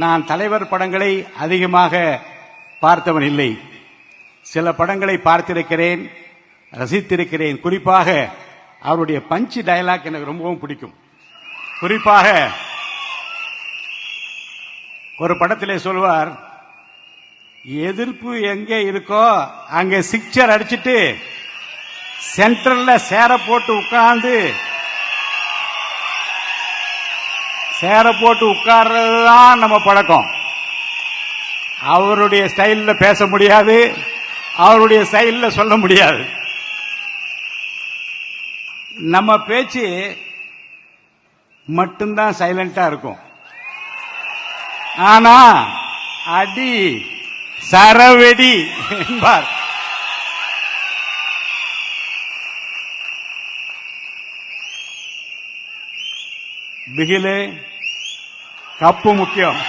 நான் தலைவர் படங்களை அதிகமாக பார்த்தவன் இல்லை. சில படங்களை பார்த்திருக்கிறேன், ரசித்திருக்கிறேன். குறிப்பாக அவருடைய பஞ்ச் டயலாக் எனக்கு ரொம்பவும் பிடிக்கும். குறிப்பாக ஒரு படத்திலே சொல்வார், எதிர்ப்பு எங்கே இருக்கோ அங்கே சிக்சர் அடிச்சிட்டு சென்ட்ரல்ல சேர போட்டு உட்கார்றதுதான் நம்ம பழக்கம். அவருடைய ஸ்டைல்ல பேச முடியாது, அவருடைய ஸ்டைல்ல சொல்ல முடியாது. நம்ம பேச்சு மட்டும்தான் சைலண்டா இருக்கும். ஆனா அடி சரவெடி என்பார். பிகிலு கப்பு முக்கியம்.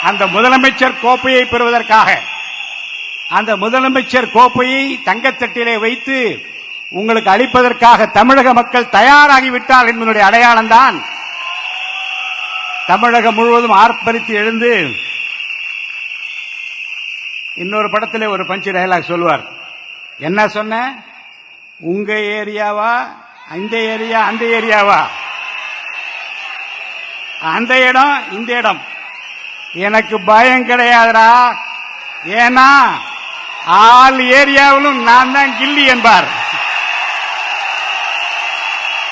அந்த முதலமைச்சர் கோப்பையை பெறுவதற்காக அந்த முதலமைச்சர் கோப்பையை தங்கத்தட்டிலே வைத்து உங்களுக்கு அளிப்பதற்காக தமிழக மக்கள் தயாராகிவிட்டார் என்பதனுடைய அடையாளம் தான் தமிழகம் முழுவதும் ஆர்ப்பரித்து எழுந்து. இன்னொரு படத்திலே ஒரு பஞ்ச் டயலாக் சொல்வார். என்ன சொன்ன? உங்க ஏரியாவா, இந்த ஏரியா, அந்த ஏரியாவா, அந்த இடம், இந்த இடம், எனக்கு பயம் கிடையாதுடா. ஏன்னா ஆல் ஏரியாவிலும் நான் தான் கில்லி என்பார்.